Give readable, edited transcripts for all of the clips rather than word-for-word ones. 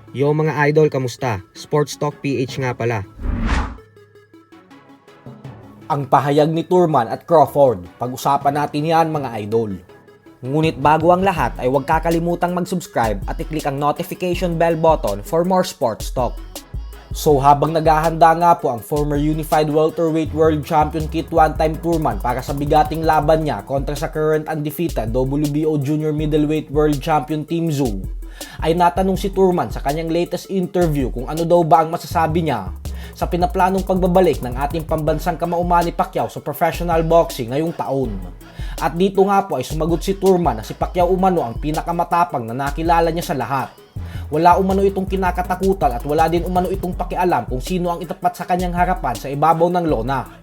Yo mga idol, kamusta? Sports Talk PH nga pala. Ang pahayag ni Turman at Crawford, pag-usapan natin yan mga idol. Ngunit bago ang lahat ay huwag kakalimutang mag-subscribe at i-click ang notification bell button for more sports talk. So habang naghahanda nga po ang former Unified Welterweight World Champion Kit One-Time Turman para sa bigating laban niya kontra sa current undefeated WBO Junior Middleweight World Champion Tim Tszyu, ay natanong si Turman sa kanyang latest interview kung ano daw ba ang masasabi niya sa pinaplanong pagbabalik ng ating pambansang kamauman ni Pacquiao sa professional boxing ngayong taon. At dito nga po ay sumagot si Turman na si Pacquiao umano ang pinakamatapang na nakilala niya sa lahat. Wala umano itong kinakatakutan at wala din umano itong pakialam kung sino ang itapat sa kanyang harapan sa ibabaw ng lona.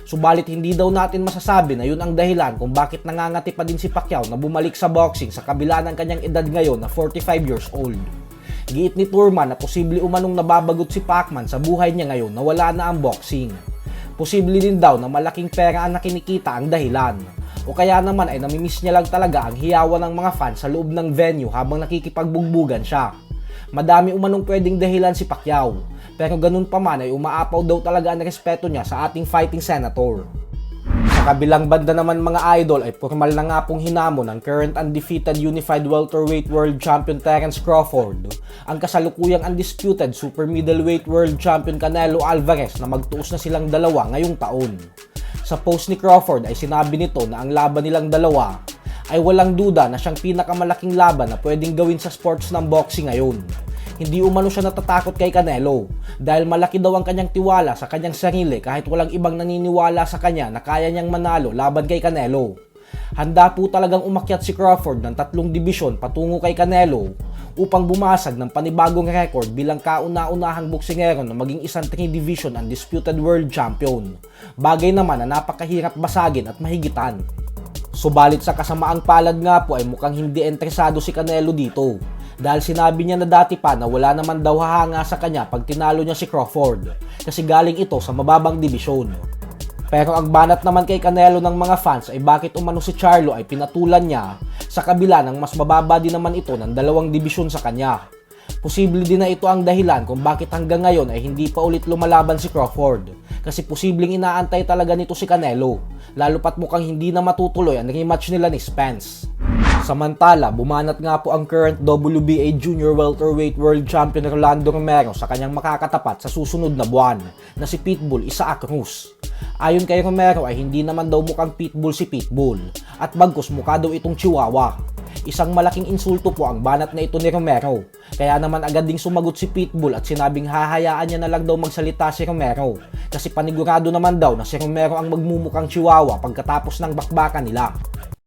Subalit hindi daw natin masasabi na yun ang dahilan kung bakit nangangati pa din si Pacquiao na bumalik sa boxing sa kabila ng kanyang edad ngayon na 45 years old. Giit ni Turman na posible umanong nababagot si Pacman sa buhay niya ngayon na wala na ang boxing. Posible din daw na malaking pera ang nakinikita ang dahilan. O kaya naman ay namimiss niya lang talaga ang hiyawan ng mga fans sa loob ng venue habang nakikipagbugbugan siya. Madami umanong pwedeng dahilan si Pacquiao, pero ganun pa man ay umaapaw daw talaga ang respeto niya sa ating fighting senator. Sa kabilang banda naman mga idol ay formal na nga pong hinamon ng current undefeated Unified Welterweight World Champion Terence Crawford ang kasalukuyang undisputed Super Middleweight World Champion Canelo Alvarez na magtuos na silang dalawa ngayong taon. Sa post ni Crawford ay sinabi nito na ang laban nilang dalawa ay walang duda na siyang pinakamalaking laban na pwedeng gawin sa sports ng boxing ngayon. Hindi umano siya natatakot kay Canelo dahil malaki daw ang kanyang tiwala sa kanyang sarili kahit walang ibang naniniwala sa kanya na kaya niyang manalo laban kay Canelo. Handa po talagang umakyat si Crawford ng 3 dibisyon patungo kay Canelo upang bumasag ng panibagong record bilang kauna-unahang boksingero na maging isang 3 division undisputed world champion. Bagay naman na napakahirap basagin at mahigitan. Subalit sa kasamaang palad nga po ay mukhang hindi interesado si Canelo dito dahil sinabi niya na dati pa na wala naman daw hahanga sa kanya pag tinalo niya si Crawford kasi galing ito sa mababang dibisyon. Pero ang banat naman kay Canelo ng mga fans ay bakit umano si Charlo ay pinatulan niya sa kabila ng mas mababa din naman ito ng 2 dibisyon sa kanya. Posible din na ito ang dahilan kung bakit hanggang ngayon ay hindi pa ulit lumalaban si Crawford kasi posibleng inaantay talaga nito si Canelo lalo pat mukhang hindi na matutuloy ang rematch nila ni Spence. Samantala, bumanat nga po ang current WBA Junior Welterweight World Champion Rolando Romero sa kanyang makakatapat sa susunod na buwan na si Pitbull Isaac Cruz. Ayon kay Romero ay hindi naman daw mukhang Pitbull si Pitbull at bagkus mukha daw itong Chihuahua. Isang malaking insulto po ang banat na ito ni Romero. Kaya naman agad ding sumagot si Pitbull at sinabing hahayaan niya na lang daw magsalita si Romero kasi panigurado naman daw na si Romero ang magmumukhang Chihuahua pagkatapos ng bakbakan nila.